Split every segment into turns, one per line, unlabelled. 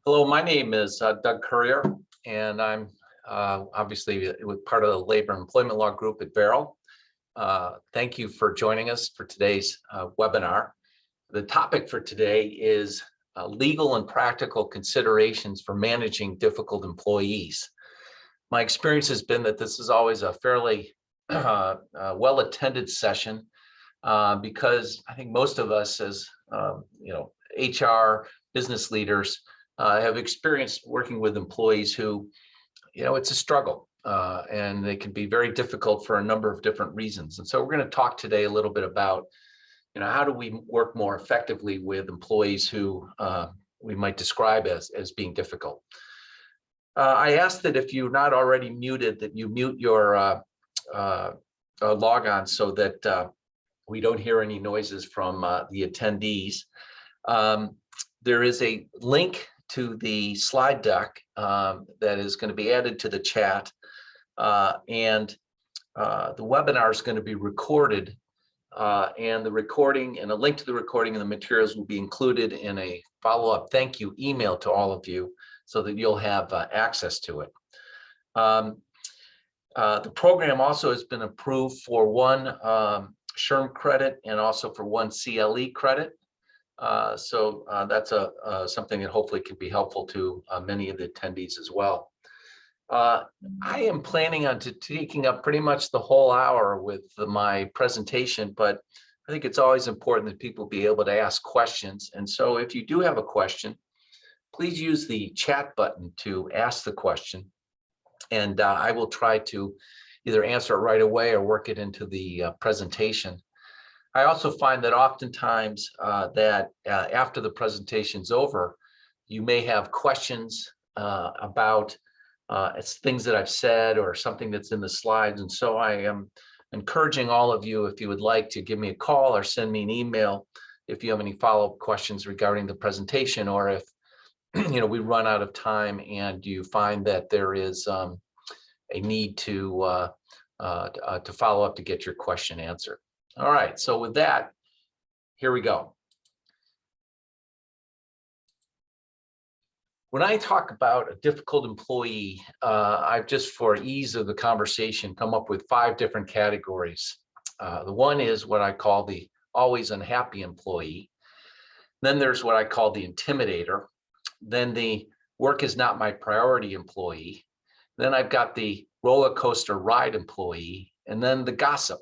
Hello, my name is Doug Currier, and I'm obviously with part of the Labor and Employment Law Group at Verrill. Thank you for joining us for today's webinar. The topic for today is legal and practical considerations for managing difficult employees. My experience has been that this is always a fairly well-attended session because I think most of us as HR business leaders have experienced working with employees who, it's a struggle and they can be very difficult for a number of different reasons. And so we're going to talk today a little bit about, how do we work more effectively with employees who we might describe as being difficult. I ask that if you're not already muted, that you mute your log on so that we don't hear any noises from the attendees. There is a link to the slide deck that is going to be added to the chat, and the webinar is going to be recorded, and the recording and a link to the recording and the materials will be included in a follow-up thank you email to all of you so that you'll have access to it. The program also has been approved for one SHRM credit and also for one CLE credit. So that's something that hopefully can be helpful to many of the attendees as well. I am planning on taking up pretty much the whole hour with my presentation, but I think it's always important that people be able to ask questions. And so if you do have a question, please use the chat button to ask the question. And I will try to either answer it right away or work it into the presentation. I also find that oftentimes that after the presentation's over, you may have questions about things that I've said or something that's in the slides. And so I am encouraging all of you, if you would like to give me a call or send me an email if you have any follow-up questions regarding the presentation, or if we run out of time and you find that there is a need to follow up to get your question answered. All right, so with that, here we go. When I talk about a difficult employee, I've just, for ease of the conversation, come up with 5 different categories. The one is what I call the always unhappy employee. Then there's what I call the intimidator. Then the work is not my priority employee. Then I've got the roller coaster ride employee, and then the gossip.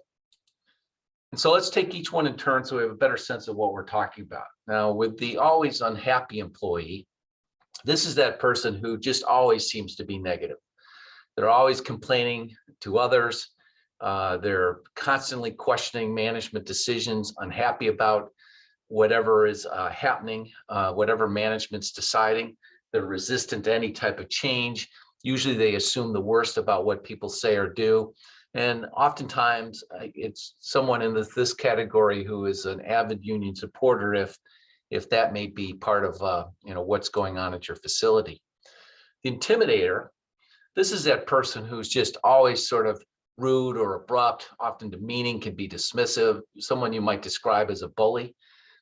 And so let's take each one in turn so we have a better sense of what we're talking about. Now, with the always unhappy employee, this is that person who just always seems to be negative. They're always complaining to others. They're constantly questioning management decisions, unhappy about whatever is happening, whatever management's deciding. They're resistant to any type of change. Usually they assume the worst about what people say or do. And oftentimes it's someone in this category who is an avid union supporter, if that may be part of what's going on at your facility. The intimidator, this is that person who's just always sort of rude or abrupt, often demeaning, can be dismissive, someone you might describe as a bully.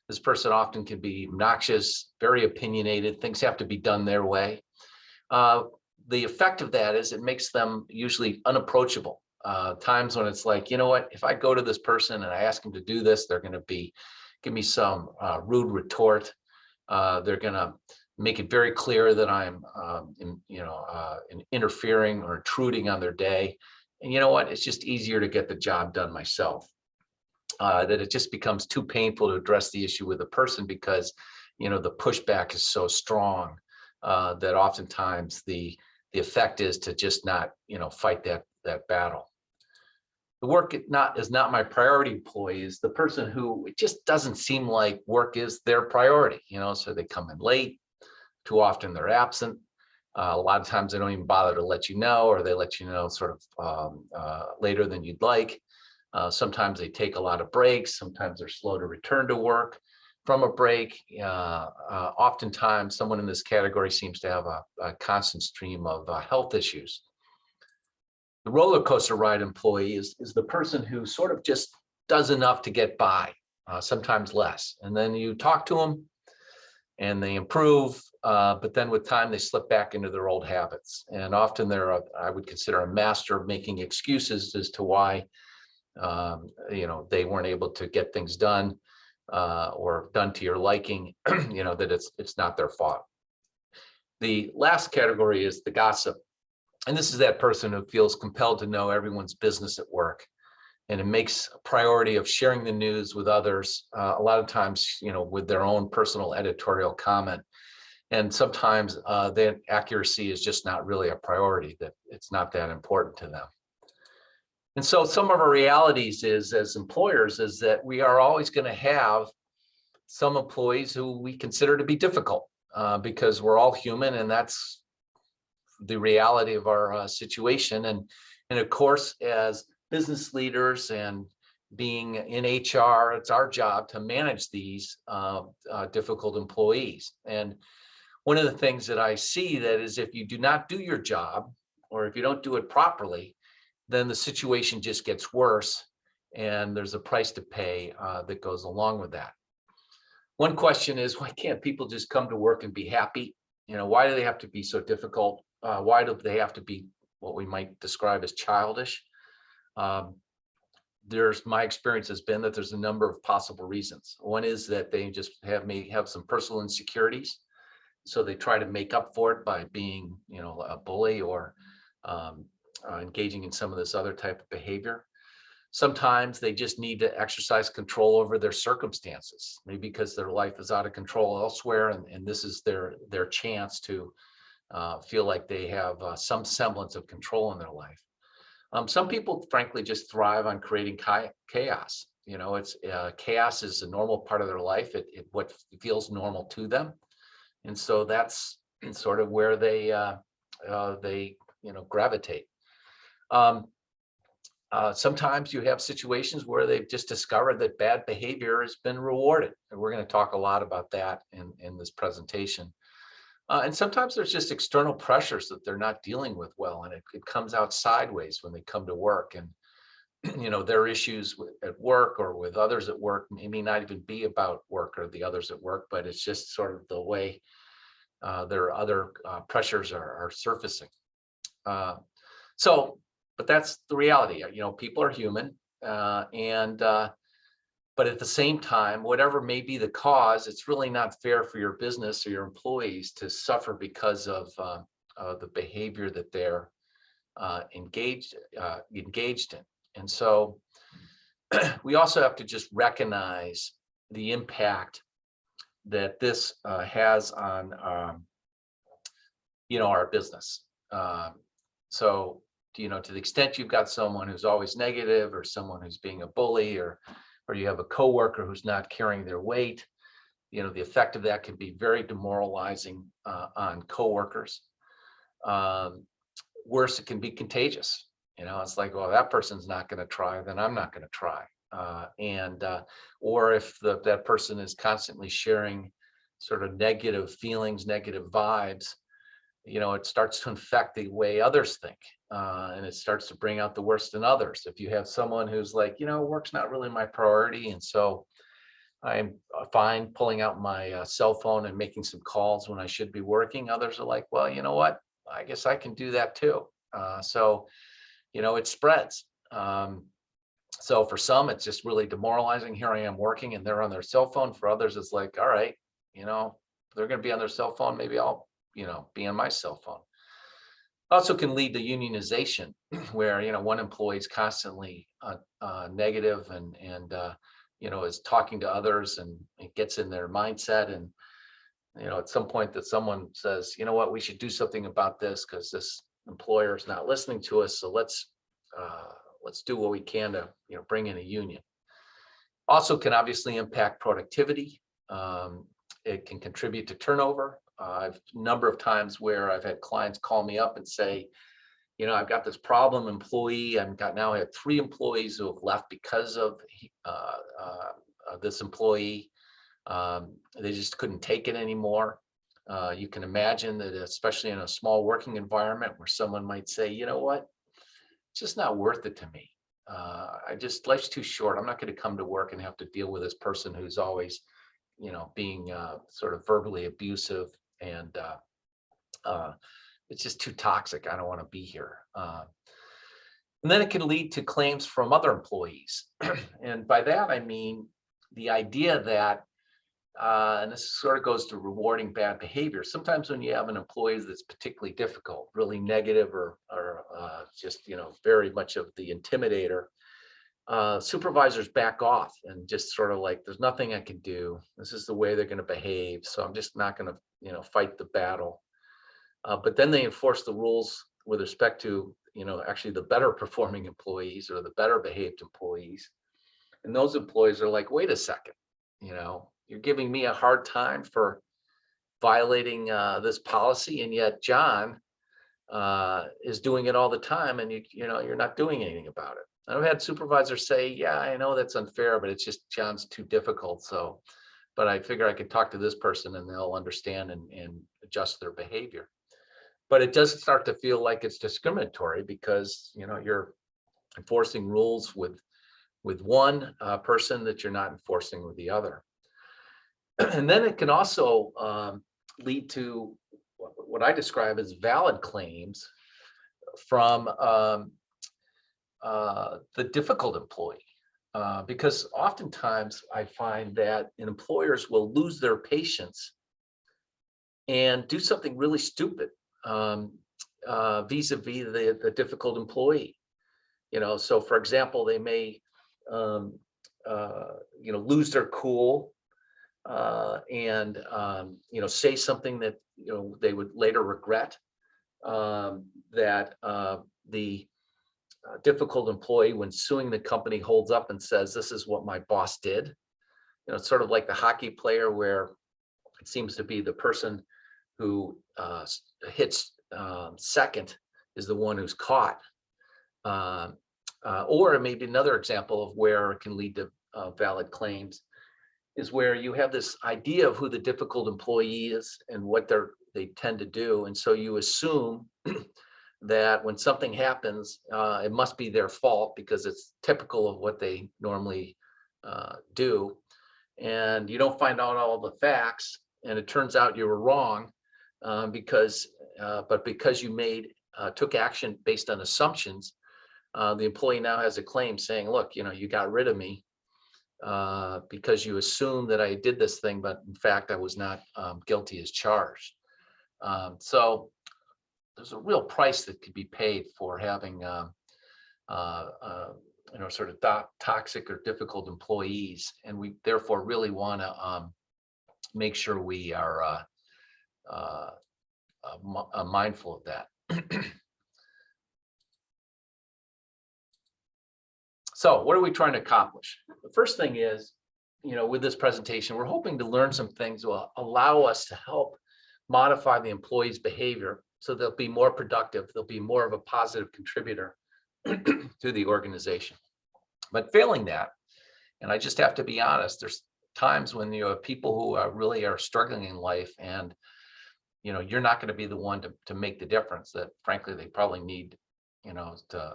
This person often can be obnoxious, very opinionated, things have to be done their way. The effect of that is it makes them usually unapproachable. Times when it's like, what, if I go to this person and I ask them to do this, they're going to give me some rude retort. They're going to make it very clear that I'm interfering or intruding on their day. And you know what, it's just easier to get the job done myself. That it just becomes too painful to address the issue with a person because, the pushback is so strong that oftentimes the effect is to just not, fight that battle. The work is not my priority employee is the person who it just doesn't seem like work is their priority, so they come in late, too often they're absent. A lot of times they don't even bother to let you know, or they let you know sort of later than you'd like. Sometimes they take a lot of breaks. Sometimes they're slow to return to work from a break. Oftentimes someone in this category seems to have a constant stream of health issues. The roller coaster ride employee is the person who sort of just does enough to get by, sometimes less. And then you talk to them and they improve, but then with time they slip back into their old habits. And often I would consider a master of making excuses as to why they weren't able to get things done or done to your liking, that it's not their fault. The last category is the gossip. And this is that person who feels compelled to know everyone's business at work. And it makes a priority of sharing the news with others, a lot of times, with their own personal editorial comment. And sometimes that accuracy is just not really a priority, that it's not that important to them. And so some of our realities as employers is that we are always going to have some employees who we consider to be difficult because we're all human, and that's the reality of our situation. And of course, as business leaders and being in HR, it's our job to manage these difficult employees. And one of the things that I see that is, if you do not do your job, or if you don't do it properly, then the situation just gets worse, and there's a price to pay that goes along with that. One question is, why can't people just come to work and be happy? Why do they have to be so difficult? Why do they have to be what we might describe as childish? My experience has been that there's a number of possible reasons. One is that they just may have some personal insecurities, so they try to make up for it by being, a bully or engaging in some of this other type of behavior. Sometimes they just need to exercise control over their circumstances, maybe because their life is out of control elsewhere, and this is their chance to feel like they have some semblance of control in their life. Some people, frankly, just thrive on creating chaos. It's chaos is a normal part of their life. What feels normal to them, and so that's sort of where they gravitate. Sometimes you have situations where they've just discovered that bad behavior has been rewarded, and we're going to talk a lot about that in this presentation. And sometimes there's just external pressures that they're not dealing with well, and it comes out sideways when they come to work. And their issues at work or with others at work may not even be about work or the others at work, but it's just sort of the way their other pressures are surfacing. But that's the reality. People are human, but at the same time, whatever may be the cause, it's really not fair for your business or your employees to suffer because of the behavior that they're engaged in. And so we also have to just recognize the impact that this has on our business. So to the extent you've got someone who's always negative, or someone who's being a bully, or you have a coworker who's not carrying their weight, the effect of that can be very demoralizing on coworkers. Worse, it can be contagious. It's like, well, that person's not going to try, then I'm not going to try. Or if that person is constantly sharing sort of negative feelings, negative vibes, it starts to infect the way others think, and it starts to bring out the worst in others. If you have someone who's like, work's not really my priority, and so I'm fine pulling out my cell phone and making some calls when I should be working, others are like, well, you know what, I guess I can do that too. So it spreads. So for some, it's just really demoralizing. Here I am working and they're on their cell phone. For others, it's like, all right, they're going to be on their cell phone. Maybe I'll be on my cell phone. Also can lead to unionization, where one employee is constantly negative and is talking to others, and it gets in their mindset. And at some point that someone says, you know what, we should do something about this because this employer is not listening to us. So let's do what we can to bring in a union. Also can obviously impact productivity. It can contribute to turnover. I've a number of times where I've had clients call me up and say, I've got this problem employee. Now I have 3 employees who have left because of this employee. They just couldn't take it anymore. You can imagine that, especially in a small working environment where someone might say, you know what, it's just not worth it to me. Life's too short. I'm not going to come to work and have to deal with this person who's always being sort of verbally abusive, and it's just too toxic. I don't want to be here. And then it can lead to claims from other employees. And by that, I mean the idea that, and this sort of goes to rewarding bad behavior. Sometimes when you have an employee that's particularly difficult, really negative, or just, very much of the intimidator, supervisors back off and just sort of like, there's nothing I can do. This is the way they're going to behave. So I'm just not going to, fight the battle. But then they enforce the rules with respect to, actually the better performing employees or the better behaved employees. And those employees are like, wait a second, you're giving me a hard time for violating this policy, and yet John is doing it all the time, and you're not doing anything about it. I've had supervisors say, yeah, I know that's unfair, but it's just John's too difficult. So, but I figure I could talk to this person and they'll understand and adjust their behavior. But it does start to feel like it's discriminatory, because you're enforcing rules with one person that you're not enforcing with the other. And then it can also lead to what I describe as valid claims from the difficult employee, because oftentimes I find that employers will lose their patience and do something really stupid vis-a-vis the difficult employee. So for example, they may lose their cool and say something that they would later regret, that the difficult employee, when suing the company, holds up and says, this is what my boss did. It's sort of like the hockey player, where it seems to be the person who hits second is the one who's caught. Or maybe another example of where it can lead to valid claims is where you have this idea of who the difficult employee is and what they tend to do. And so you assume that when something happens, it must be their fault because it's typical of what they normally do. And you don't find out all the facts, and it turns out you were wrong, because you took action based on assumptions. The employee now has a claim saying, look, you got rid of me because you assumed that I did this thing, but in fact I was not guilty as charged. So there's a real price that could be paid for having sort of toxic or difficult employees, and we therefore really want to make sure we are mindful of that. So what are we trying to accomplish? The first thing is, with this presentation, we're hoping to learn some things that will allow us to help modify the employee's behavior so they'll be more productive, they'll be more of a positive contributor to the organization. But failing that, and I just have to be honest, there's times when you have people who really are struggling in life, and you're not going to be the one to make the difference. That frankly, they probably need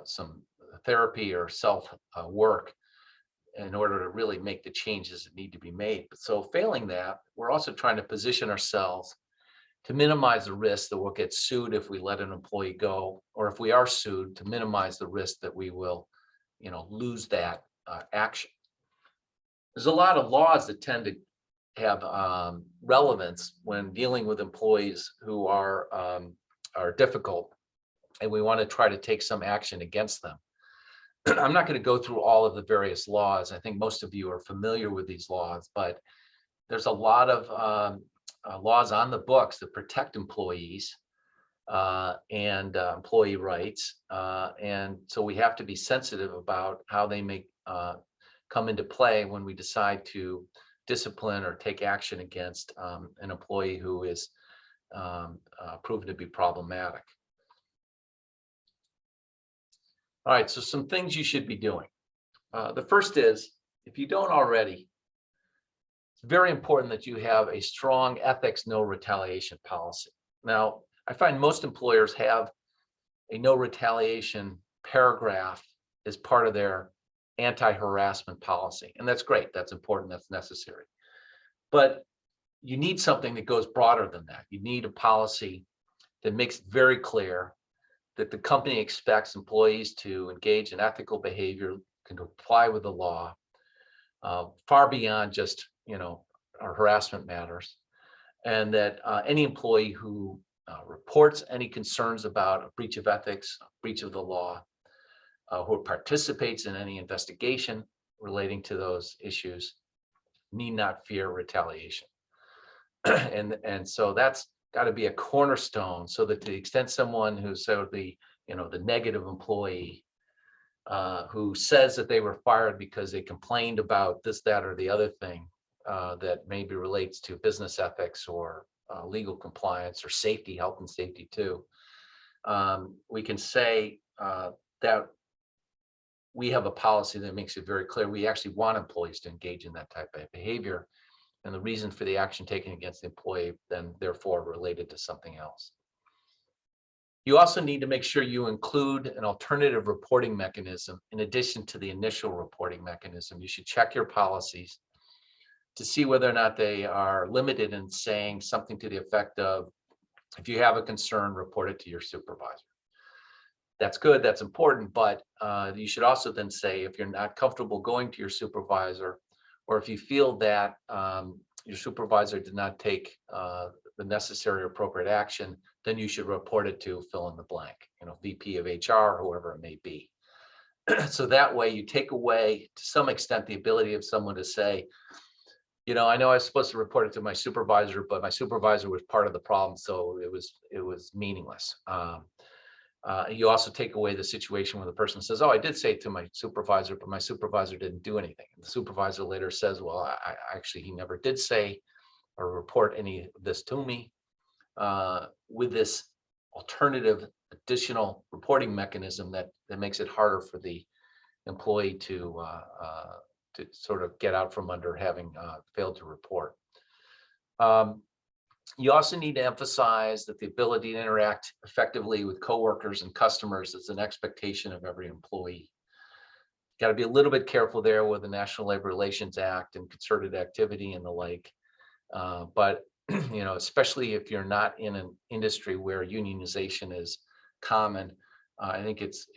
some therapy or self work in order to really make the changes that need to be made. So failing that, we're also trying to position ourselves to minimize the risk that we'll get sued if we let an employee go, or if we are sued, to minimize the risk that we will lose that action. There's a lot of laws that tend to have relevance when dealing with employees who are difficult, and we want to try to take some action against them. I'm not going to go through all of the various laws. I think most of you are familiar with these laws, but there's a lot of laws on the books that protect employees and employee rights. And so we have to be sensitive about how they may come into play when we decide to discipline or take action against an employee who is proven to be problematic. All right, so some things you should be doing. The first is, if you don't already, it's very important that you have a strong ethics no retaliation policy. Now, I find most employers have a no retaliation paragraph as part of their anti-harassment policy, and that's great, that's important, that's necessary. But you need something that goes broader than that. You need a policy that makes it very clear that the company expects employees to engage in ethical behavior, can comply with the law, far beyond just, our harassment matters, and that any employee who reports any concerns about a breach of ethics, a breach of the law, who participates in any investigation relating to those issues need not fear retaliation. And so that's got to be a cornerstone, so that to the extent someone who's the negative employee who says that they were fired because they complained about this, that, or the other thing that maybe relates to business ethics or legal compliance or safety, health and safety too, we can say that we have a policy that makes it very clear we actually want employees to engage in that type of behavior, and the reason for the action taken against the employee then therefore related to something else. You also need to make sure you include an alternative reporting mechanism in addition to the initial reporting mechanism. You should check your policies to see whether or not they are limited in saying something to the effect of, if you have a concern, report it to your supervisor. That's good, that's important, but you should also then say, if you're not comfortable going to your supervisor, or if you feel that your supervisor did not take the necessary or appropriate action, then you should report it to fill in the blank, VP of HR, whoever it may be. So that way you take away, to some extent, the ability of someone to say, I know I was supposed to report it to my supervisor, but my supervisor was part of the problem, so it was meaningless. You also take away the situation where the person says, oh, I did say it to my supervisor, but my supervisor didn't do anything. And the supervisor later says, well, actually, he never did say or report any of this to me. With this alternative additional reporting mechanism that makes it harder for the employee to sort of get out from under having failed to report. You also need to emphasize that the ability to interact effectively with coworkers and customers is an expectation of every employee. Got to be a little bit careful there with the National Labor Relations Act and concerted activity and the like. But especially if you're not in an industry where unionization is common, I think it's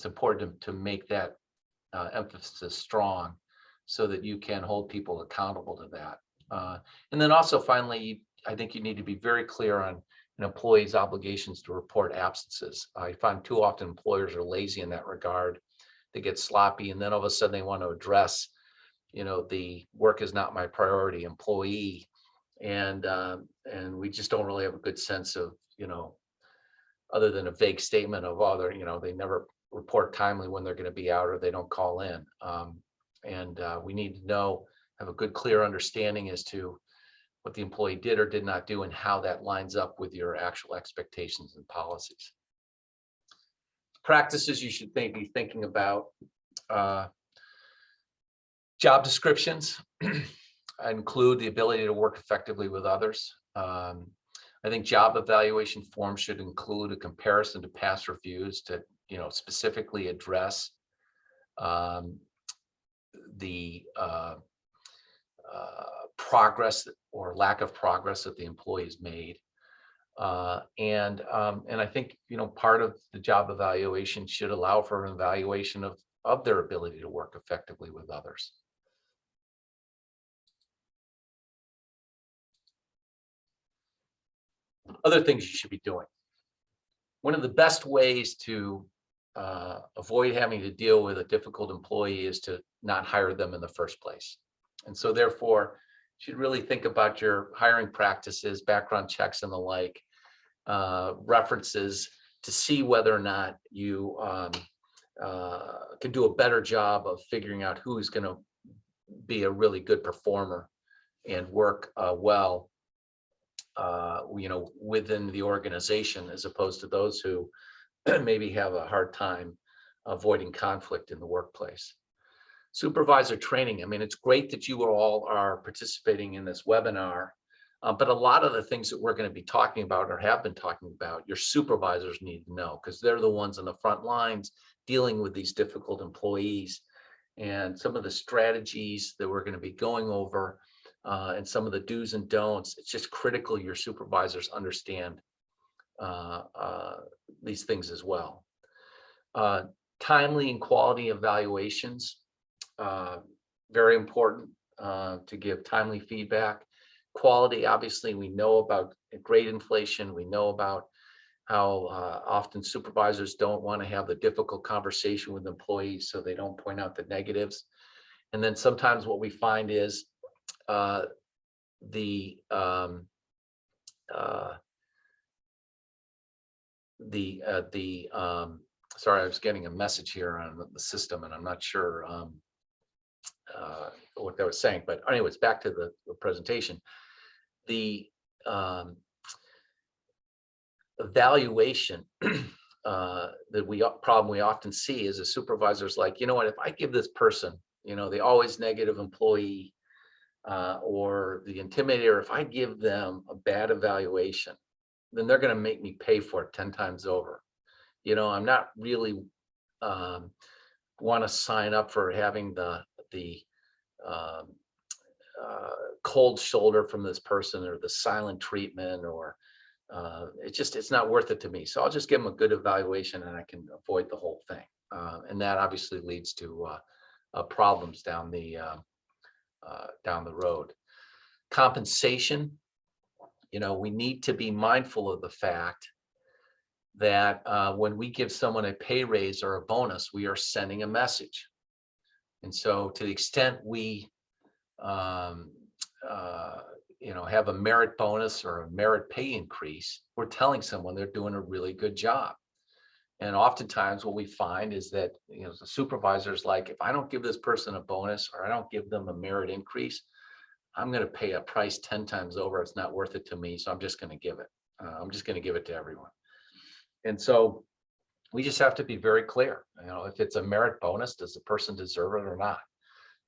important to make that emphasis strong, so that you can hold people accountable to that. And then also, finally, I think you need to be very clear on an employee's obligations to report absences. I find too often employers are lazy in that regard. They get sloppy, and then all of a sudden they want to address, the work is not my priority employee, and we just don't really have a good sense of, other than a vague statement of, oh, they never report timely when they're going to be out, or they don't call in. We need to have a good, clear understanding as to what the employee did or did not do and how that lines up with your actual expectations and policies. Practices you should be thinking about: job descriptions include the ability to work effectively with others. I think job evaluation forms should include a comparison to past reviews to, specifically address the progress or lack of progress that the employees made. And I think, part of the job evaluation should allow for an evaluation of their ability to work effectively with others. Other things you should be doing. One of the best ways to avoid having to deal with a difficult employee is to not hire them in the first place. And so therefore, you should really think about your hiring practices, background checks and the like, references, to see whether or not you can do a better job of figuring out who's going to be a really good performer and work well within the organization, as opposed to those who maybe have a hard time avoiding conflict in the workplace. Supervisor training. I mean, it's great that you all are participating in this webinar, but a lot of the things that we're going to be talking about or have been talking about, your supervisors need to know, because they're the ones on the front lines dealing with these difficult employees. And some of the strategies that we're going to be going over and some of the do's and don'ts. It's just critical your supervisors understand uh, uh, these things as well. Uh, Timely and quality evaluations, very important to give timely feedback. Quality, obviously, we know about grade inflation. We know about how often supervisors don't want to have the difficult conversation with employees, so they don't point out the negatives. And then sometimes what we find is uh, the um, uh, sorry, I was getting a message here on the system, and I'm not sure what that was saying. But anyways, back to the presentation. The evaluation problem we often see is a supervisor's like, you know what, if I give this person, the always negative employee or the intimidator, if I give them a bad evaluation, then they're going to make me pay for it 10 times over. I'm not really want to sign up for having the um, cold shoulder from this person, or the silent treatment, or it's not worth it to me. So I'll just give them a good evaluation and I can avoid the whole thing. And that obviously leads to problems down the road. Compensation, we need to be mindful of the fact that when we give someone a pay raise or a bonus, we are sending a message. And so to the extent we have a merit bonus or a merit pay increase, we're telling someone they're doing a really good job. And oftentimes what we find is that, the supervisor's like, if I don't give this person a bonus or I don't give them a merit increase, I'm going to pay a price 10 times over. It's not worth it to me. So I'm just going to give it. I'm just going to give it to everyone. And so we just have to be very clear. If it's a merit bonus, does the person deserve it or not?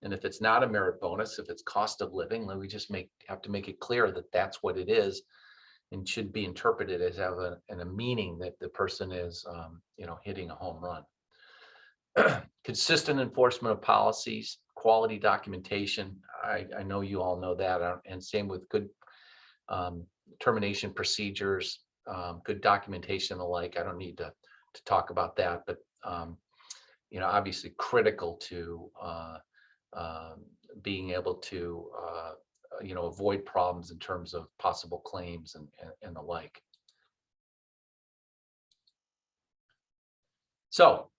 And if it's not a merit bonus, if it's cost of living, then we just have to make it clear that that's what it is, and should be interpreted as having a meaning that the person is, hitting a home run. Consistent enforcement of policies, quality documentation. I know you all know that, and same with good termination procedures, good documentation and the like. I don't need to talk about that, but obviously critical to being able to avoid problems in terms of possible claims and the like. So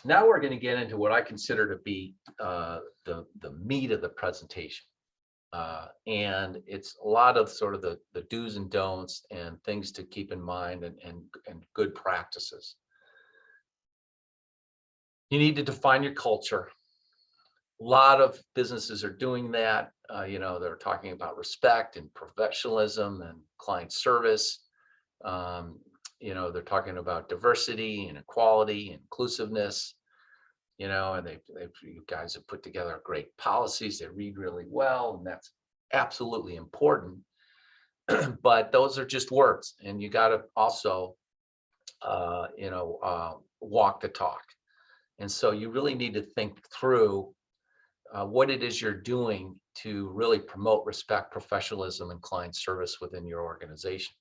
now we're going to get into what I consider to be the meat of the presentation. And it's a lot of sort of the do's and don'ts and things to keep in mind, and good practices. You need to define your culture. A lot of businesses are doing that. They're talking about respect and professionalism and client service. They're talking about diversity and equality, inclusiveness. And you guys have put together great policies. They read really well, and that's absolutely important. But those are just words, and you got to also, walk the talk. And so you really need to think through what it is you're doing to really promote respect, professionalism, and client service within your organization.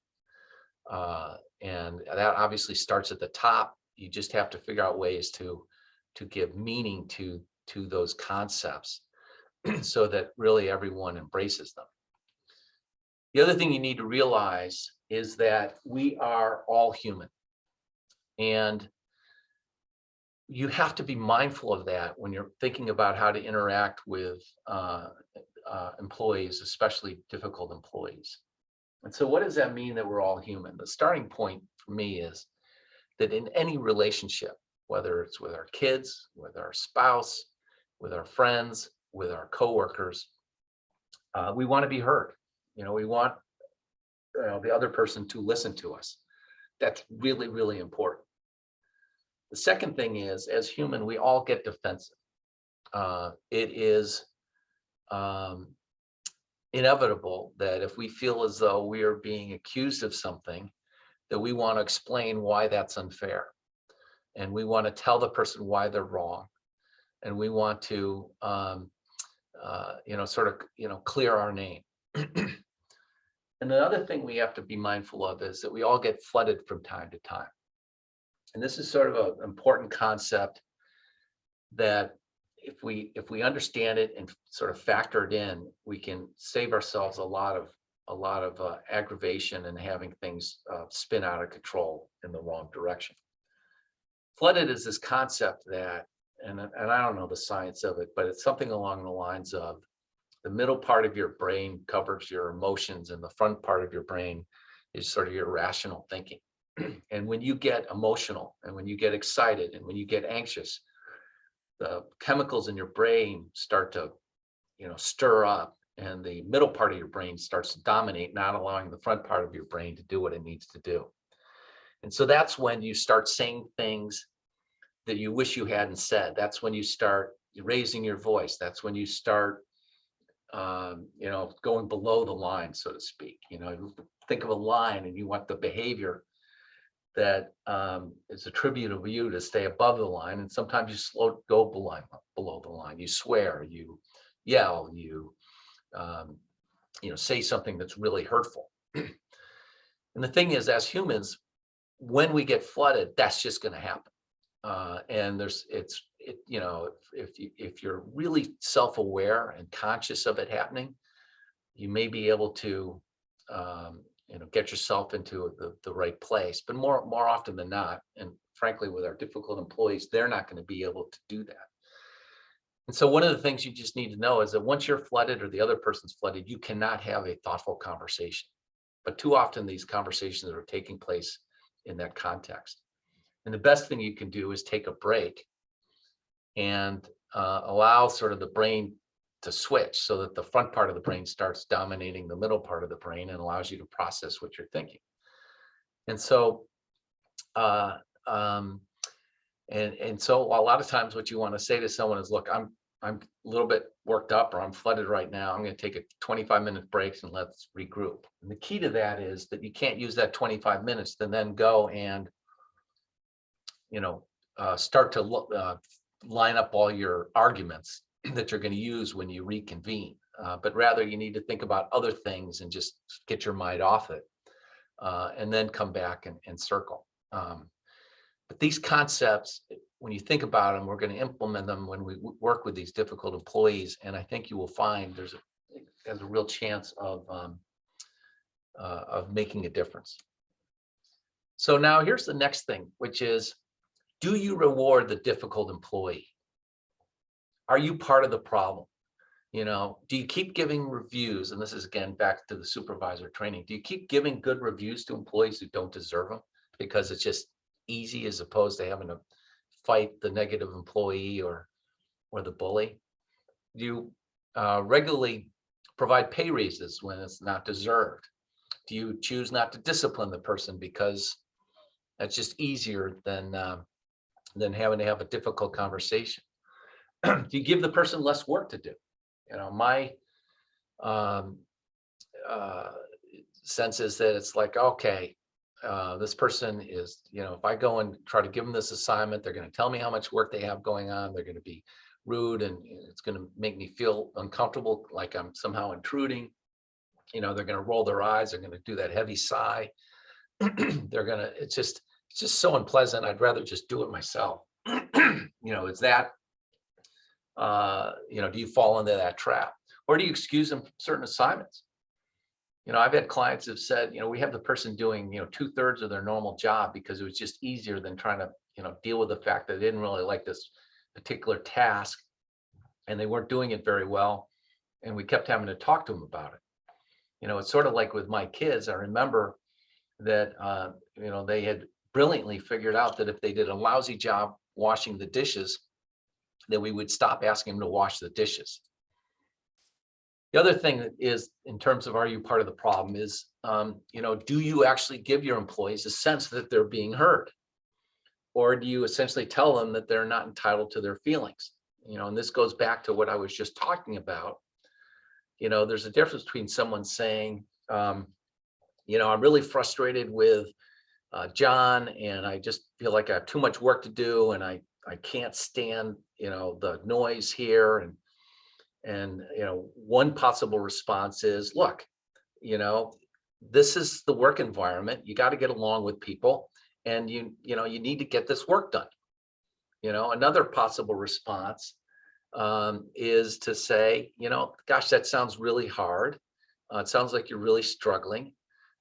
And that obviously starts at the top. You just have to figure out ways to give meaning to those concepts so that really everyone embraces them. The other thing you need to realize is that we are all human, and you have to be mindful of that when you're thinking about how to interact with employees, especially difficult employees. And so what does that mean, that we're all human? The starting point for me is that in any relationship, whether it's with our kids, with our spouse, with our friends, with our coworkers, we want to be heard. We want the other person to listen to us. That's really, really important. The second thing is, as human, we all get defensive. It is inevitable that if we feel as though we are being accused of something, that we want to explain why that's unfair. And we want to tell the person why they're wrong. And we want to sort of, clear our name. And the other thing we have to be mindful of is that we all get flooded from time to time. And this is sort of an important concept that if we understand it and sort of factor it in, we can save ourselves a lot of aggravation and having things spin out of control in the wrong direction. Flooded is this concept that, and I don't know the science of it, but it's something along the lines of the middle part of your brain covers your emotions, and the front part of your brain is sort of your rational thinking. And when you get emotional, and when you get excited, and when you get anxious, the chemicals in your brain start to, stir up, and the middle part of your brain starts to dominate, not allowing the front part of your brain to do what it needs to do. And so that's when you start saying things that you wish you hadn't said. That's when you start raising your voice. That's when you start, going below the line, so to speak. Think of a line, and you want the behavior that is attributable to you to stay above the line. And sometimes you go below the line. You swear, you yell, you say something that's really hurtful. And the thing is, as humans, when we get flooded, that's just going to happen. And if you're really self-aware and conscious of it happening, you may be able to get yourself into the right place. But more often than not, and frankly, with our difficult employees, they're not going to be able to do that. And so one of the things you just need to know is that once you're flooded or the other person's flooded, you cannot have a thoughtful conversation. But too often these conversations are taking place in that context. And the best thing you can do is take a break and allow sort of the brain to switch so that the front part of the brain starts dominating the middle part of the brain and allows you to process what you're thinking. And so, and so a lot of times what you want to say to someone is, look, I'm a little bit worked up, or I'm flooded right now. I'm going to take a 25-minute break and let's regroup. And the key to that is that you can't use that 25 minutes to then go and start to line up all your arguments that you're going to use when you reconvene. But rather, you need to think about other things and just get your mind off it, and then come back and circle. But these concepts, when you think about them, we're going to implement them when we work with these difficult employees. And I think you will find there's a real chance of making a difference. So now here's the next thing, which is, do you reward the difficult employee? Are you part of the problem? Do you keep giving reviews? And this is, again, back to the supervisor training. Do you keep giving good reviews to employees who don't deserve them because it's just easy, as opposed to having to fight the negative employee or the bully? Do you regularly provide pay raises when it's not deserved? Do you choose not to discipline the person because that's just easier than having to have a difficult conversation? Do you give the person less work to do? My sense is that it's like, okay, this person is, if I go and try to give them this assignment, they're going to tell me how much work they have going on. They're going to be rude, and it's going to make me feel uncomfortable, like I'm somehow intruding. They're going to roll their eyes. They're going to do that heavy sigh. It's just so unpleasant. I'd rather just do it myself. Is that, do you fall into that trap, or do you excuse them from certain assignments? I've had clients have said, we have the person doing, 2/3 of their normal job because it was just easier than trying to, deal with the fact that they didn't really like this particular task and they weren't doing it very well. And we kept having to talk to them about it. It's sort of like with my kids. I remember that, they had brilliantly figured out that if they did a lousy job washing the dishes, that we would stop asking them to wash the dishes. The other thing that is, in terms of, are you part of the problem, is, do you actually give your employees a sense that they're being heard? Or do you essentially tell them that they're not entitled to their feelings? And this goes back to what I was just talking about. There's a difference between someone saying, I'm really frustrated with John, and I just feel like I have too much work to do, and I can't stand, the noise here, And, one possible response is, look, you know, this is the work environment. You got to get along with people, and you need to get this work done. Another possible response is to say, gosh, that sounds really hard. It sounds like you're really struggling.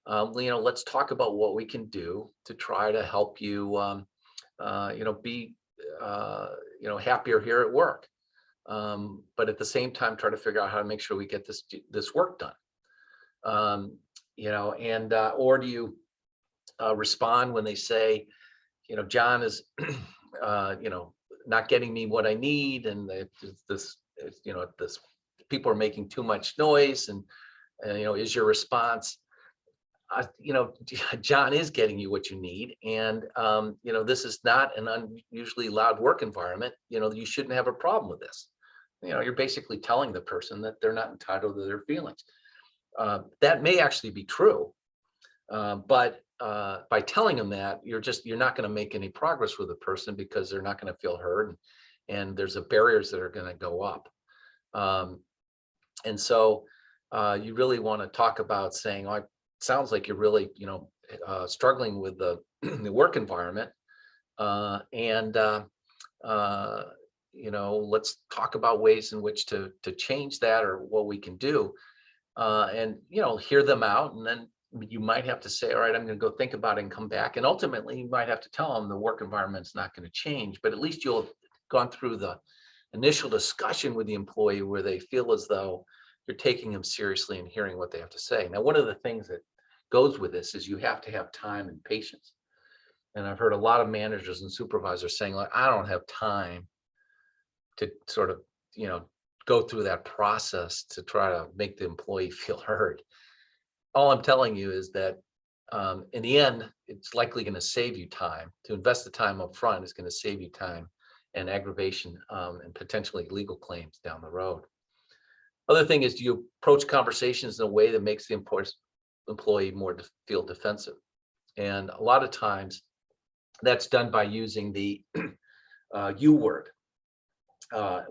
Let's talk about what we can do to try to help you, be, happier here at work. But at the same time, try to figure out how to make sure we get this work done. And or do you respond when they say, John is, not getting me what I need, and this, this people are making too much noise, and is your response, John is getting you what you need, and this is not an unusually loud work environment. You shouldn't have a problem with this. You're basically telling the person that they're not entitled to their feelings. That may actually be true, but by telling them that, you're not going to make any progress with the person, because they're not going to feel heard, and there's barriers that are going to go up. And so you really want to talk about saying, oh, it sounds like you're really, struggling with the, the work environment, and let's talk about ways in which to change that, or what we can do, and hear them out. And then you might have to say, all right, I'm going to go think about it and come back. And ultimately, you might have to tell them the work environment's not going to change, but at least you'll have gone through the initial discussion with the employee where they feel as though you're taking them seriously and hearing what they have to say. Now, one of the things that goes with this is you have to have time and patience. And I've heard a lot of managers and supervisors saying, like, I don't have time to sort of, go through that process to try to make the employee feel heard. All I'm telling you is that in the end, it's likely going to save you time. To invest the time up front is going to save you time and aggravation, and potentially legal claims down the road. Other thing is, do you approach conversations in a way that makes the employee more feel defensive? And a lot of times that's done by using the you word.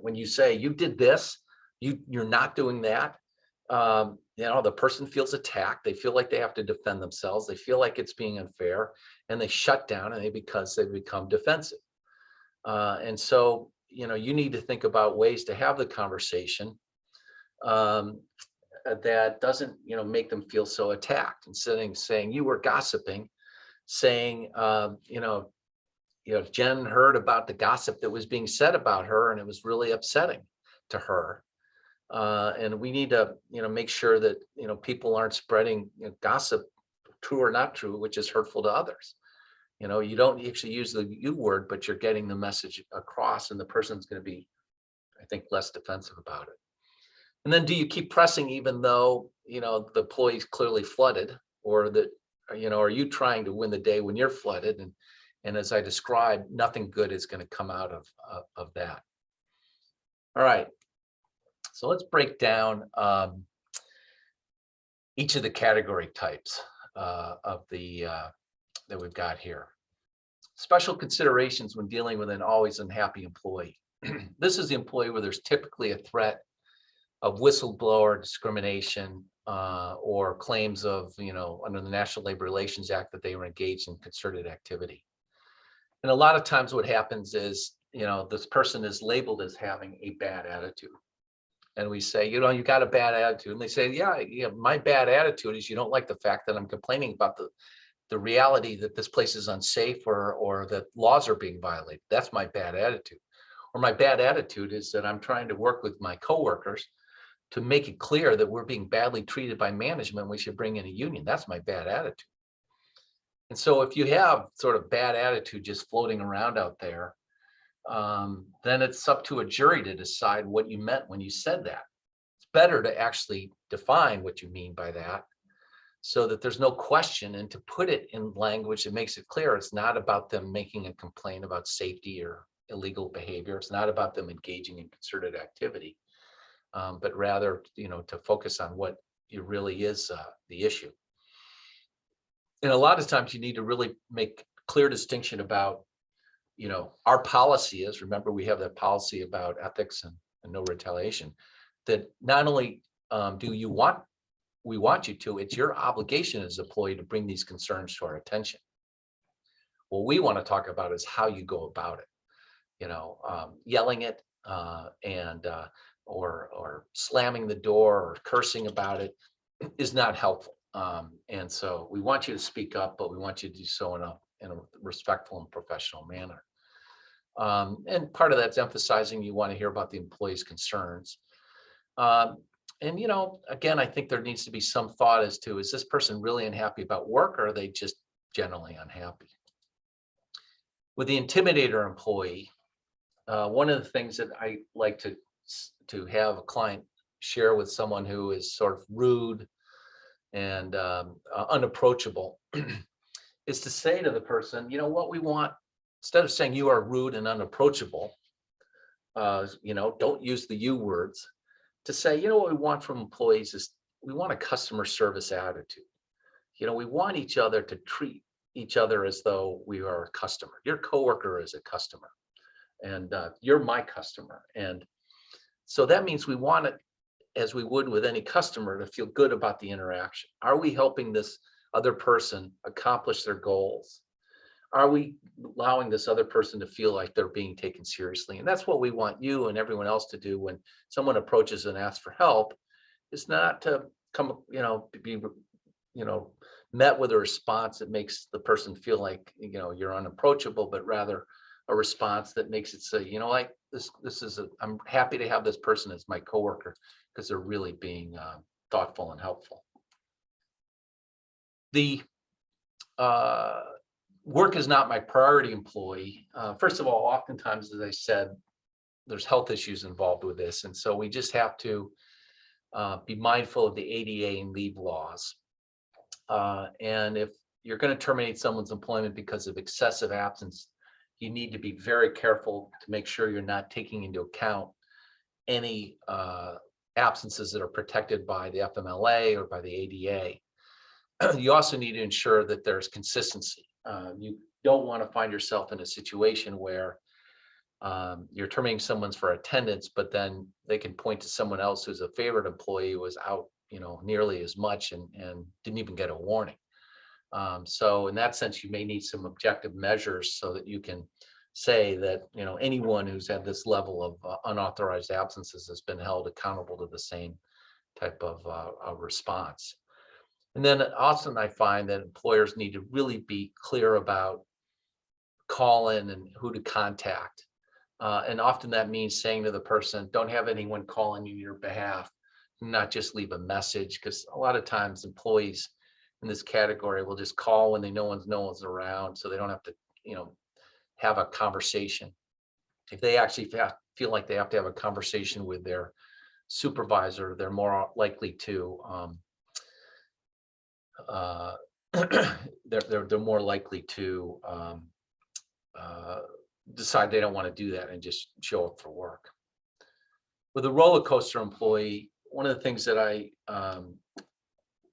When you say you did this, you're not doing that, the person feels attacked. They feel like they have to defend themselves. They feel like it's being unfair, and they shut down, and because they become defensive. And so, you need to think about ways to have the conversation that doesn't, make them feel so attacked. Instead of saying you were gossiping, saying, Jen heard about the gossip that was being said about her, and it was really upsetting to her. And we need to, make sure that, people aren't spreading gossip, true or not true, which is hurtful to others. You don't actually use the you word, but you're getting the message across, and the person's going to be, I think, less defensive about it. And then, do you keep pressing even though, the employee's clearly flooded, or that, are you trying to win the day when you're flooded? And as I described, nothing good is going to come out of that. All right. So let's break down each of the category types of the that we've got here. Special considerations when dealing with an always unhappy employee. This is the employee where there's typically a threat of whistleblower discrimination, or claims of, under the National Labor Relations Act, that they were engaged in concerted activity. And a lot of times what happens is, this person is labeled as having a bad attitude. And we say, you got a bad attitude. And they say, yeah, my bad attitude is you don't like the fact that I'm complaining about the reality that this place is unsafe, or that laws are being violated. That's my bad attitude. Or my bad attitude is that I'm trying to work with my coworkers to make it clear that we're being badly treated by management. We should bring in a union. That's my bad attitude. And so if you have sort of bad attitude just floating around out there, then it's up to a jury to decide what you meant when you said that. It's better to actually define what you mean by that, so that there's no question, and to put it in language that makes it clear. It's not about them making a complaint about safety or illegal behavior. It's not about them engaging in concerted activity, but rather, to focus on what it really is, the issue. And a lot of times you need to really make clear distinction about, our policy is, remember, we have that policy about ethics and no retaliation. that not only do we want you to, it's your obligation as an employee to bring these concerns to our attention. What we want to talk about is how you go about it. Yelling it or slamming the door or cursing about it is not helpful. And so we want you to speak up, but we want you to do so in a respectful and professional manner. And part of that's emphasizing you want to hear about the employee's concerns. And again, I think there needs to be some thought as to, is this person really unhappy about work, or are they just generally unhappy? With the intimidator employee, one of the things that I like to have a client share with someone who is sort of rude and unapproachable is to say to the person, what we want, instead of saying you are rude and unapproachable, don't use the you words, to say, what we want from employees is we want a customer service attitude. We want each other to treat each other as though we are a customer. Your coworker is a customer, and you're my customer. And so that means we want it, as we would with any customer, to feel good about the interaction. Are we helping this other person accomplish their goals? Are we allowing this other person to feel like they're being taken seriously? And that's what we want you and everyone else to do when someone approaches and asks for help, is not to come, be, met with a response that makes the person feel like, you're unapproachable, but rather a response that makes it say, I'm happy to have this person as my coworker, because they're really being thoughtful and helpful. The work is not my priority employee. First of all, oftentimes, as I said, there's health issues involved with this. And so we just have to be mindful of the ADA and leave laws. And if you're going to terminate someone's employment because of excessive absence, you need to be very careful to make sure you're not taking into account any absences that are protected by the FMLA or by the ADA. You also need to ensure that there's consistency. You don't want to find yourself in a situation where you're terminating someone's for attendance, but then they can point to someone else who's a favorite employee who was out, nearly as much and didn't even get a warning. So in that sense, you may need some objective measures so that you can say that, anyone who's had this level of unauthorized absences has been held accountable to the same type of response. And then often I find that employers need to really be clear about call-in and who to contact. And often that means saying to the person, don't have anyone calling you on your behalf, not just leave a message, because a lot of times employees in this category will just call when they know no one's around, so they don't have to, have a conversation. If they actually feel like they have to have a conversation with their supervisor, they're more likely to they're more likely to decide they don't want to do that and just show up for work. With a roller coaster employee, one of the things that I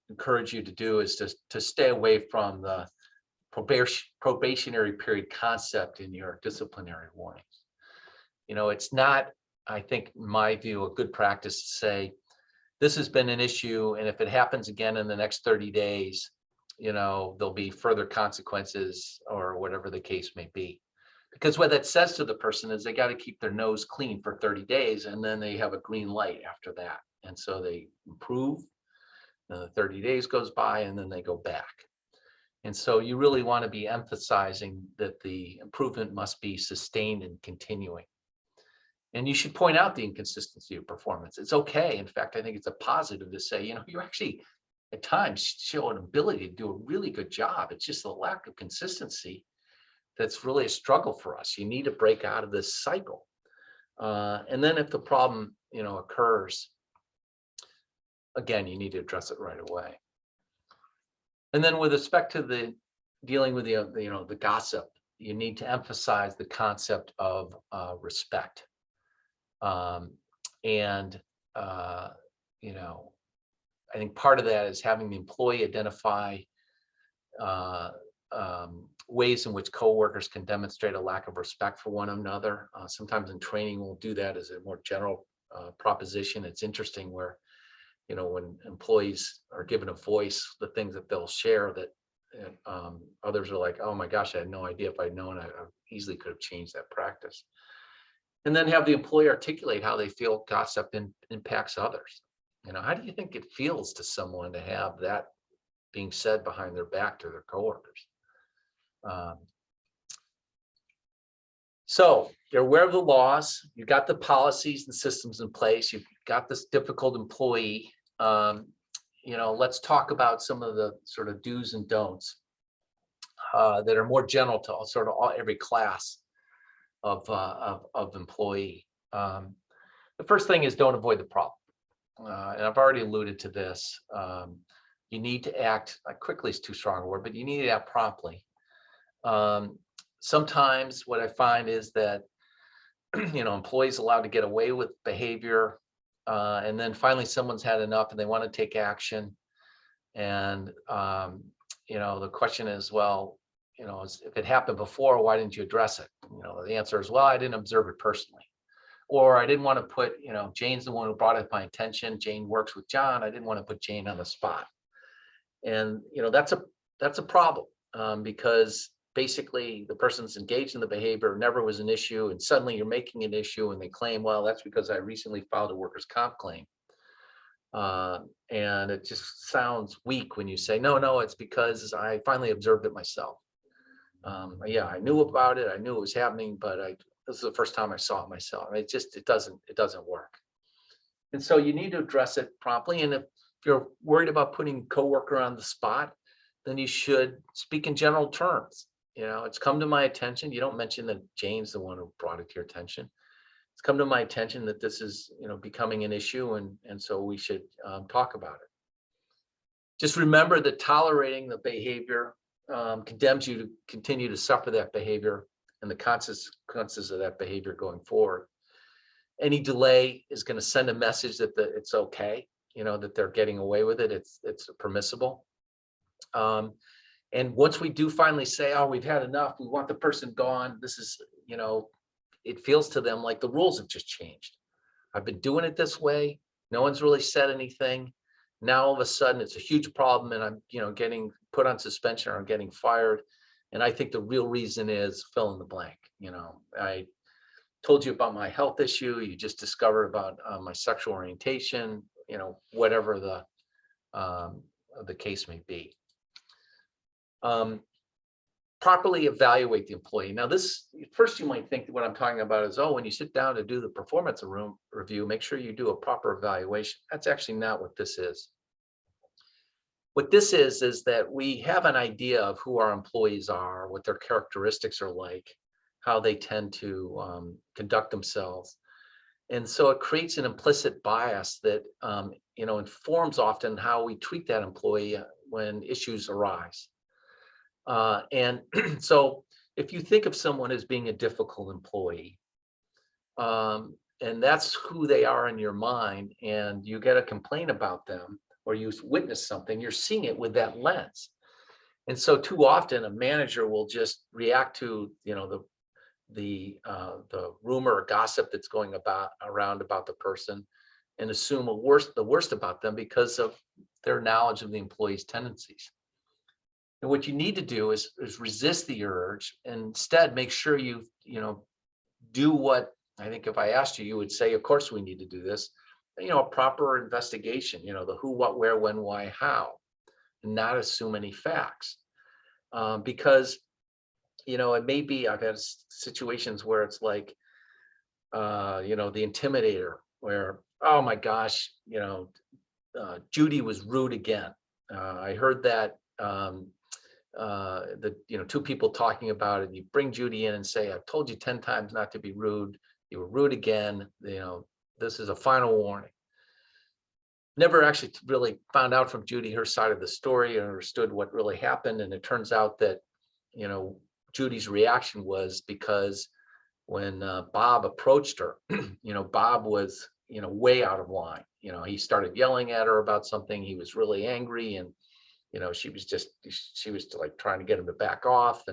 encourage you to do is to stay away from the probationary period concept in your disciplinary warnings. It's not, I think, in my view, a good practice to say, this has been an issue, and if it happens again in the next 30 days, there'll be further consequences or whatever the case may be. Because what that says to the person is they got to keep their nose clean for 30 days, and then they have a green light after that. And so they improve, 30 days goes by, and then they go back. And so you really want to be emphasizing that the improvement must be sustained and continuing. And you should point out the inconsistency of performance. It's okay. In fact, I think it's a positive to say, you actually at times show an ability to do a really good job. It's just the lack of consistency that's really a struggle for us. You need to break out of this cycle. And then if the problem, occurs, again, you need to address it right away. And then with respect to the dealing with the gossip, you need to emphasize the concept of respect. I think part of that is having the employee identify ways in which coworkers can demonstrate a lack of respect for one another. Sometimes in training, we'll do that as a more general proposition. It's interesting where, when employees are given a voice, the things that they'll share that others are like, oh my gosh, I had no idea. If I'd known, I easily could have changed that practice. And then have the employee articulate how they feel gossip impacts others. How do you think it feels to someone to have that being said behind their back to their coworkers? So you're aware of the laws, you got the policies and systems in place, you've got this difficult employee. Let's talk about some of the sort of do's and don'ts that are more general to every class of employee. The first thing is don't avoid the problem. And I've already alluded to this. You need to act quickly is too strong a word, but you need to act promptly. Sometimes what I find is that employees allowed to get away with behavior, and then finally someone's had enough and they want to take action. And the question is, well, if it happened before, why didn't you address it? The answer is, well, I didn't observe it personally, or I didn't want to put, Jane's the one who brought it to my attention. Jane works with John. I didn't want to put Jane on the spot. And that's a problem, because basically the person's engaged in the behavior, never was an issue, and suddenly you're making an issue, and they claim, well, that's because I recently filed a workers' comp claim. And it just sounds weak when you say, no, it's because I finally observed it myself. Yeah, I knew about it. I knew it was happening, but this is the first time I saw it myself. It doesn't work. And so you need to address it promptly. And if you're worried about putting coworker on the spot, then you should speak in general terms. It's come to my attention. You don't mention that Jane's the one who brought it to your attention. It's come to my attention that this is, becoming an issue, and so we should talk about it. Just remember that tolerating the behavior condemns you to continue to suffer that behavior and the consequences of that behavior going forward. Any delay is going to send a message that it's okay, that they're getting away with it. It's permissible. And once we do finally say, oh, we've had enough, we want the person gone, this is, it feels to them like the rules have just changed. I've been doing it this way. No one's really said anything. Now all of a sudden it's a huge problem, and I'm, getting put on suspension or I'm getting fired. And I think the real reason is fill in the blank. I told you about my health issue. You just discovered about my sexual orientation, whatever the case may be. Properly evaluate the employee. Now, this first you might think that what I'm talking about is, when you sit down to do the performance review, make sure you do a proper evaluation. That's actually not what this is. What this is that we have an idea of who our employees are, what their characteristics are like, how they tend to conduct themselves. And so it creates an implicit bias that informs often how we treat that employee when issues arise. And so if you think of someone as being a difficult employee, and that's who they are in your mind, and you get a complaint about them or you witness something, you're seeing it with that lens. And so too often a manager will just react to, the rumor or gossip that's going around about the person, and assume the worst about them because of their knowledge of the employee's tendencies. And what you need to do is resist the urge, and instead make sure you do what I think if I asked you, you would say, of course we need to do this, a proper investigation, the who, what, where, when, why, how, and not assume any facts. Because, it may be, I've had situations where it's like, the intimidator, where, oh my gosh, Judy was rude again. I heard that two people talking about it. You bring Judy in and say, I've told you 10 times not to be rude. You were rude again. This is a final warning. Never actually really found out from Judy her side of the story and understood what really happened. And it turns out that, Judy's reaction was because when Bob approached her, Bob was, way out of line. He started yelling at her about something. He was really angry, and she was like trying to get him to back off,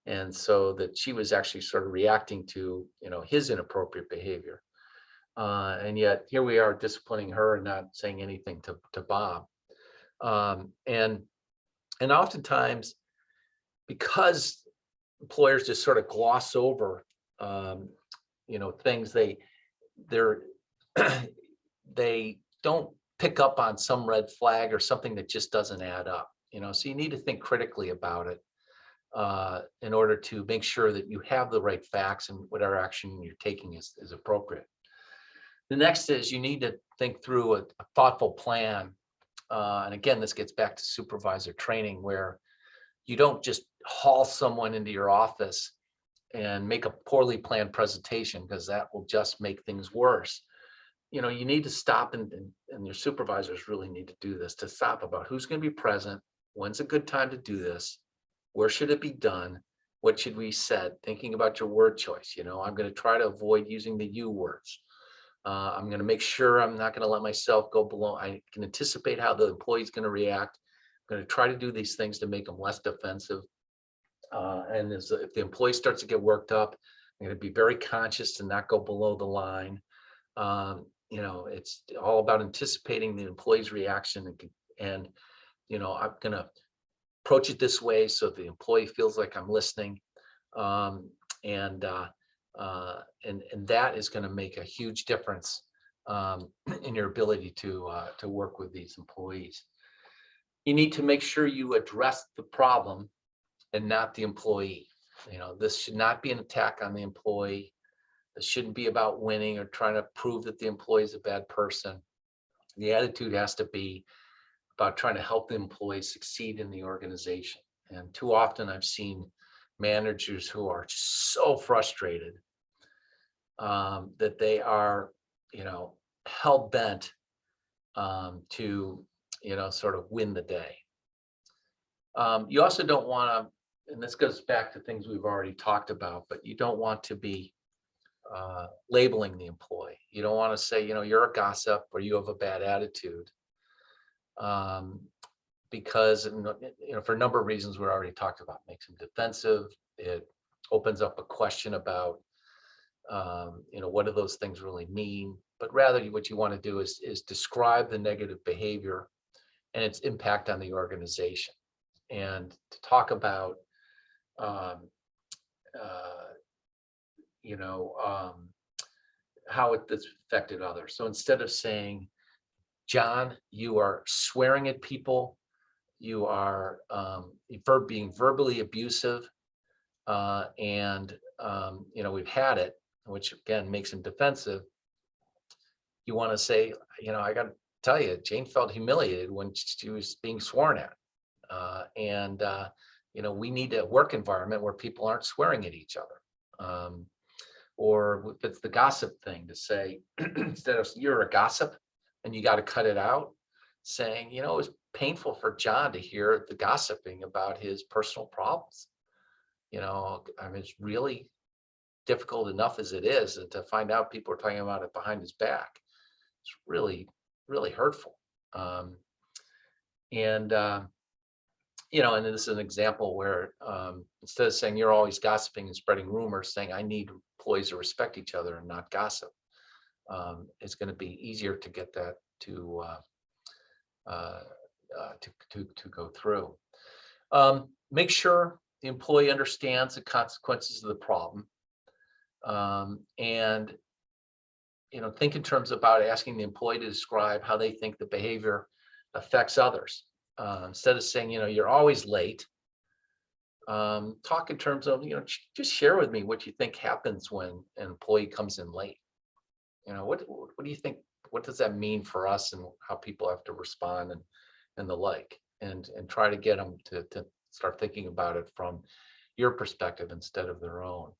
and so that she was actually sort of reacting to his inappropriate behavior. And yet here we are disciplining her and not saying anything to Bob. Um, and and oftentimes, because employers just sort of gloss over, um, things, they're they don't pick up on some red flag or something that just doesn't add up. So you need to think critically about it, in order to make sure that you have the right facts and whatever action you're taking is appropriate. The next is you need to think through a thoughtful plan. And again, this gets back to supervisor training, where you don't just haul someone into your office and make a poorly planned presentation, because that will just make things worse. You need to stop, and your supervisors really need to do this, to stop about who's going to be present, when's a good time to do this, where should it be done, what should we said, thinking about your word choice. I'm going to try to avoid using the you words. I'm going to make sure I'm not going to let myself go below. I can anticipate how the employee's going to react. I'm going to try to do these things to make them less defensive. And if the employee starts to get worked up, I'm going to be very conscious to not go below the line. It's all about anticipating the employee's reaction, and I'm going to approach it this way so the employee feels like I'm listening. And that is going to make a huge difference, in your ability to work with these employees. You need to make sure you address the problem and not the employee. This should not be an attack on the employee. This shouldn't be about winning or trying to prove that the employee is a bad person. The attitude has to be about trying to help the employees succeed in the organization. And too often I've seen managers who are so frustrated, that they are, hell bent, to, sort of win the day. You also don't want to, and this goes back to things we've already talked about, but you don't want to be labeling the employee. You don't want to say, you're a gossip or you have a bad attitude, because for a number of reasons we already talked about. It makes them defensive. It opens up a question about, what do those things really mean? But rather, what you want to do is describe the negative behavior and its impact on the organization, and to talk about, how it's affected others. So instead of saying, John, you are swearing at people, you are being verbally abusive, and we've had it, which again makes him defensive. You want to say, I got to tell you, Jane felt humiliated when she was being sworn at, and we need a work environment where people aren't swearing at each other. Or if it's the gossip thing, to say, instead of you're a gossip and you got to cut it out, saying, it was painful for John to hear the gossiping about his personal problems. I mean, it's really difficult enough as it is, and to find out people are talking about it behind his back, it's really, really hurtful. And this is an example where, instead of saying you're always gossiping and spreading rumors, saying I need employees to respect each other and not gossip. It's going to be easier to get that to go through. Make sure the employee understands the consequences of the problem, and think in terms about asking the employee to describe how they think the behavior affects others. Instead of saying, you're always late, talk in terms of, just share with me what you think happens when an employee comes in late. What do you think? What does that mean for us, and how people have to respond, and the like, and try to get them to start thinking about it from your perspective instead of their own.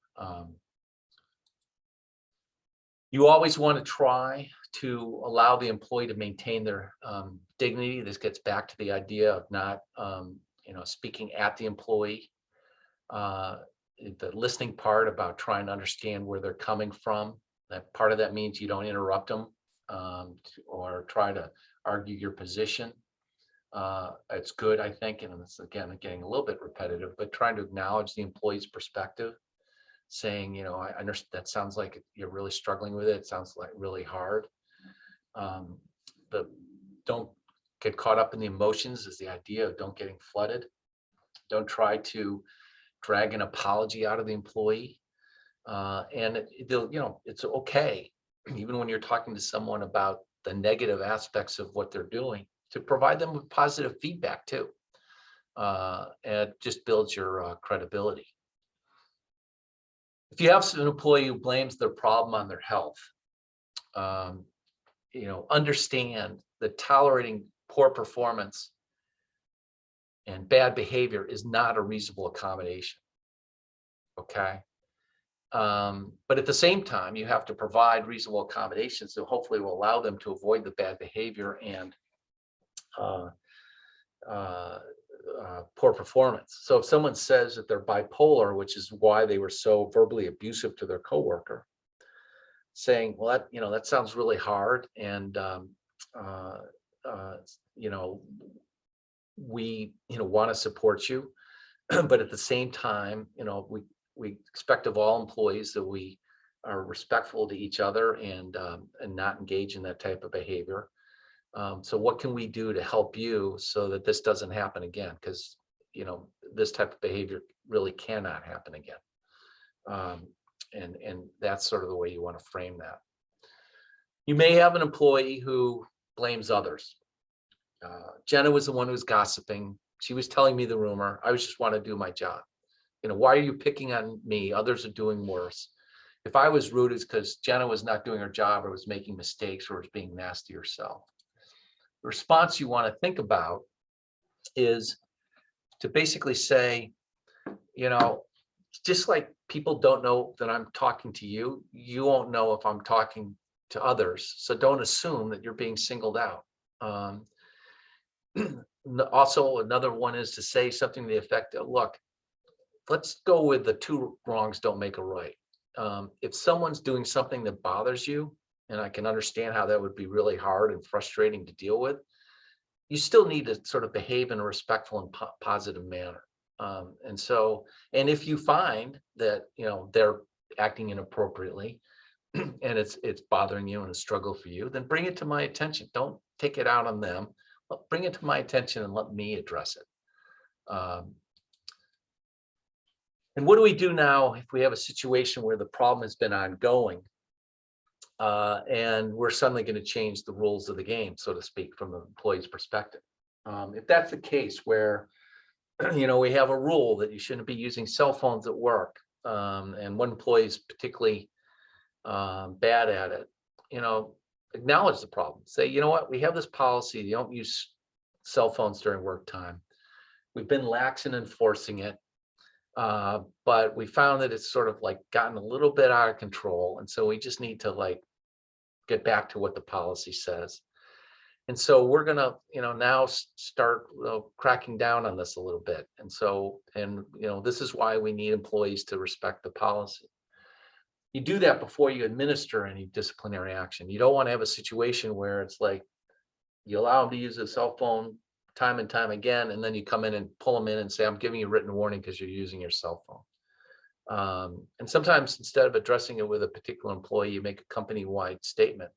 You always want to try to allow the employee to maintain their dignity. This gets back to the idea of not, speaking at the employee. The listening part about trying to understand where they're coming from. That part of that means you don't interrupt them, or try to argue your position. It's good, I think, and it's again getting a little bit repetitive, but trying to acknowledge the employee's perspective. saying, I understand that sounds like you're really struggling with it. It sounds like really hard. Um, but don't get caught up in the emotions is the idea of don't getting flooded. Don't try to drag an apology out of the employee. And it's okay, even when you're talking to someone about the negative aspects of what they're doing, to provide them with positive feedback too. And it just builds your credibility. If you have an employee who blames their problem on their health, um, understand that tolerating poor performance and bad behavior is not a reasonable accommodation. Okay. But at the same time, you have to provide reasonable accommodations that hopefully will allow them to avoid the bad behavior and uh, poor performance. So if someone says that they're bipolar, which is why they were so verbally abusive to their coworker, saying, well, that sounds really hard, and uh, you know, we want to support you, but at the same time, we expect of all employees that we are respectful to each other and not engage in that type of behavior. So what can we do to help you so that this doesn't happen again? Because this type of behavior really cannot happen again. And that's sort of the way you want to frame that. You may have an employee who blames others. Jenna was the one who was gossiping. She was telling me the rumor. I just want to do my job. Why are you picking on me? Others are doing worse. If I was rude, it's because Jenna was not doing her job or was making mistakes or was being nasty herself. The response you want to think about is to basically say, just like people don't know that I'm talking to you, you won't know if I'm talking to others. So don't assume that you're being singled out. Also, another one is to say something to the effect of, look, let's go with the two wrongs don't make a right. If someone's doing something that bothers you, and I can understand how that would be really hard and frustrating to deal with, you still need to sort of behave in a respectful and positive manner. And if you find that they're acting inappropriately and it's bothering you and a struggle for you, then bring it to my attention. Don't take it out on them. Bring it to my attention and let me address it. And what do we do now if we have a situation where the problem has been ongoing and we're suddenly going to change the rules of the game, so to speak, from the employee's perspective? If that's the case where we have a rule that you shouldn't be using cell phones at work, and one employee is particularly bad at it, acknowledge the problem. Say, you know what, we have this policy, you don't use cell phones during work time. We've been lax in enforcing it, but we found that it's sort of like gotten a little bit out of control, and so we just need to get back to what the policy says. And so we're gonna, now start cracking down on this a little bit. And this is why we need employees to respect the policy. You do that before you administer any disciplinary action. You don't want to have a situation where it's like you allow them to use a cell phone time and time again, and then you come in and pull them in and say, I'm giving you a written warning because you're using your cell phone. And sometimes instead of addressing it with a particular employee, you make a company-wide statement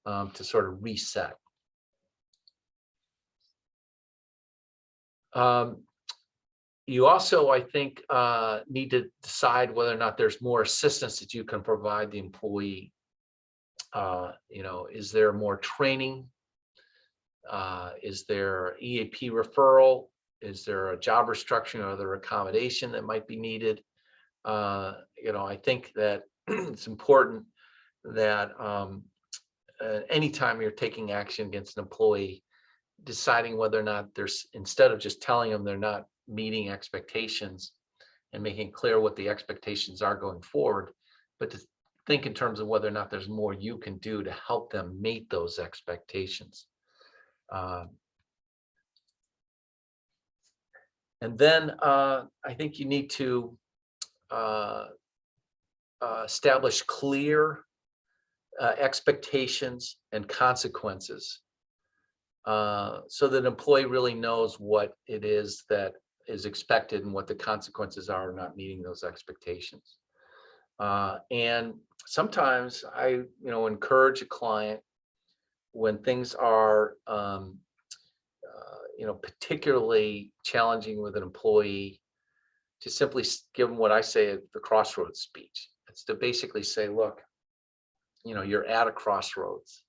to sort of reset. You also, I think, need to decide whether or not there's more assistance that you can provide the employee. Is there more training? Is there EAP referral? Is there a job restructuring or other accommodation that might be needed? I think that it's important that anytime you're taking action against an employee, deciding whether or not instead of just telling them they're not meeting expectations and making clear what the expectations are going forward, but to think in terms of whether or not there's more you can do to help them meet those expectations. And then I think you need to establish clear expectations and consequences so that an employee really knows what it is that is expected and what the consequences are of not meeting those expectations. And sometimes I, encourage a client when things are, particularly challenging with an employee, to simply give them what I say the crossroads speech. It's to basically say, look, you're at a crossroads.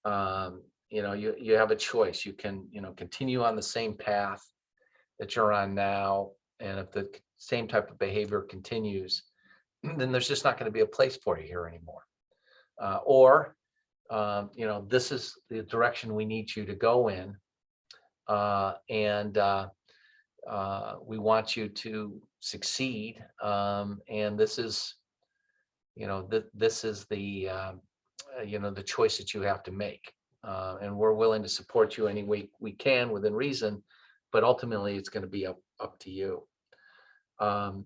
You have a choice. You can, continue on the same path that you're on now. And if the same type of behavior continues, then there's just not going to be a place for you here anymore. Or this is the direction we need you to go in. And we want you to succeed. And this is, this is the, the choice that you have to make. And we're willing to support you any way we can within reason, but ultimately it's going to be up to you. The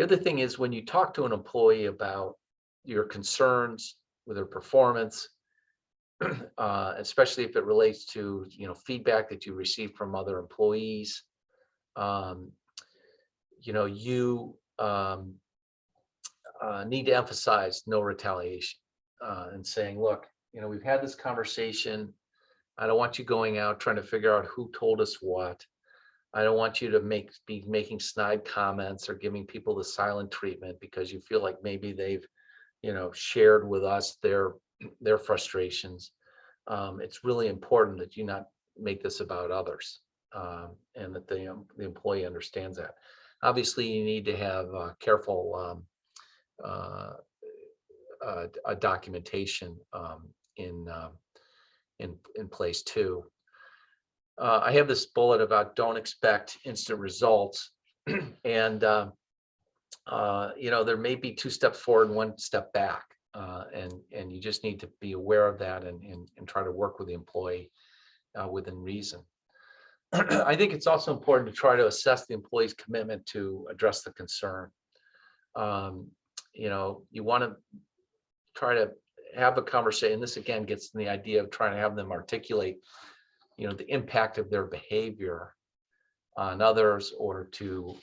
other thing is, when you talk to an employee about your concerns with their performance, especially if it relates to, feedback that you receive from other employees, you need to emphasize no retaliation, and saying, look, we've had this conversation. I don't want you going out trying to figure out who told us what. I don't want you to be making snide comments or giving people the silent treatment because you feel like maybe they've, shared with us their frustrations. It's really important that you not make this about others, and that the employee understands that. Obviously, you need to have careful documentation in place too. I have this bullet about don't expect instant results, and there may be 2 steps forward and 1 step back, and you just need to be aware of that and try to work with the employee within reason. I think it's also important to try to assess the employee's commitment to address the concern. You want to try to have a conversation. And this again gets in the idea of trying to have them articulate, the impact of their behavior on others, or to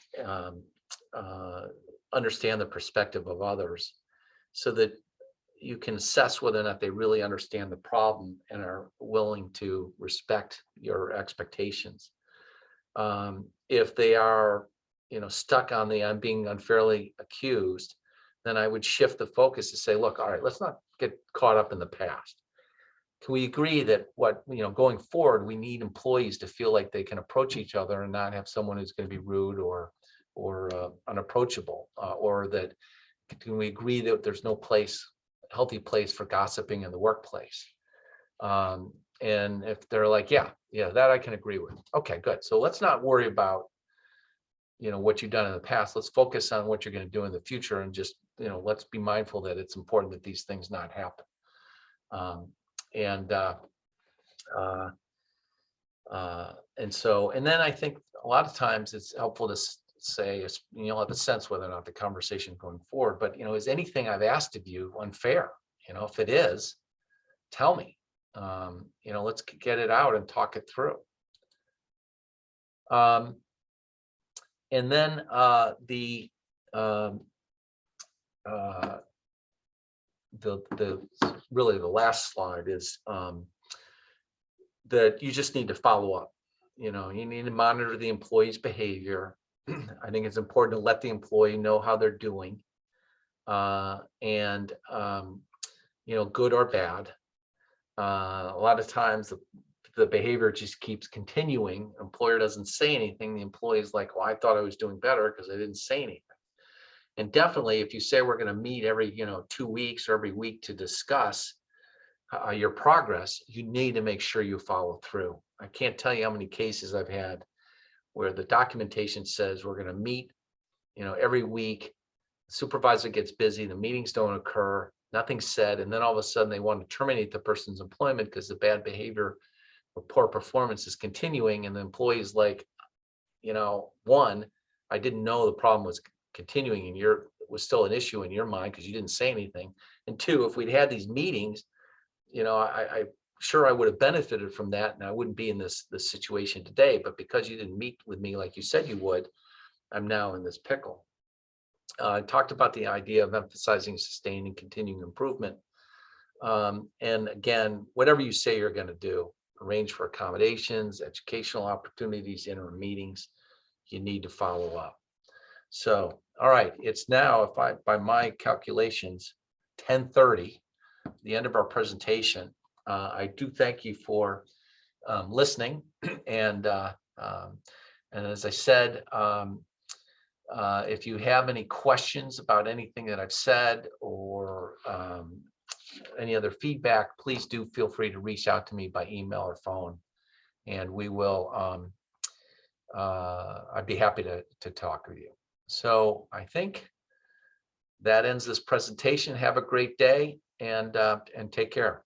understand the perspective of others, so that you can assess whether or not they really understand the problem and are willing to respect your expectations. If they are, stuck on the I'm being unfairly accused, then I would shift the focus to say, look, all right, let's not get caught up in the past. Can we agree that going forward, we need employees to feel like they can approach each other and not have someone who's going to be rude or unapproachable, or that can we agree that there's no healthy place for gossiping in the workplace? And if they're like, yeah, that I can agree with. Okay, good. So let's not worry about, what you've done in the past. Let's focus on what you're going to do in the future, and just, let's be mindful that it's important that these things not happen. And then I think a lot of times it's helpful to say, you'll have a sense whether or not the conversation going forward, but, is anything I've asked of you unfair? If it is, tell me. Let's get it out and talk it through. And then the really the last slide is that you just need to follow up. You need to monitor the employee's behavior. I think it's important to let the employee know how they're doing, and good or bad. A lot of times the behavior just keeps continuing. Employer doesn't say anything. The employee is like, well, I thought I was doing better because I didn't say anything. And definitely, if you say we're going to meet every 2 weeks or every week to discuss your progress, you need to make sure you follow through. I can't tell you how many cases I've had where the documentation says we're going to meet, every week. The supervisor gets busy, the meetings don't occur, nothing's said, and then all of a sudden they want to terminate the person's employment because the bad behavior or poor performance is continuing, and the employee is like, one, I didn't know the problem was continuing and was still an issue in your mind because you didn't say anything. And 2, if we'd had these meetings, I sure I would have benefited from that, and I wouldn't be in this situation today. But because you didn't meet with me like you said you would, I'm now in this pickle. I talked about the idea of emphasizing sustained and continuing improvement. And again, whatever you say you're going to do, arrange for accommodations, educational opportunities, interim meetings, you need to follow up. So, all right, it's now, if I, by my calculations, 10:30, the end of our presentation. I do thank you for listening. And and as I said, if you have any questions about anything that I've said or any other feedback, please do feel free to reach out to me by email or phone, and we will. I'd be happy to talk with you. So I think that ends this presentation. Have a great day and take care.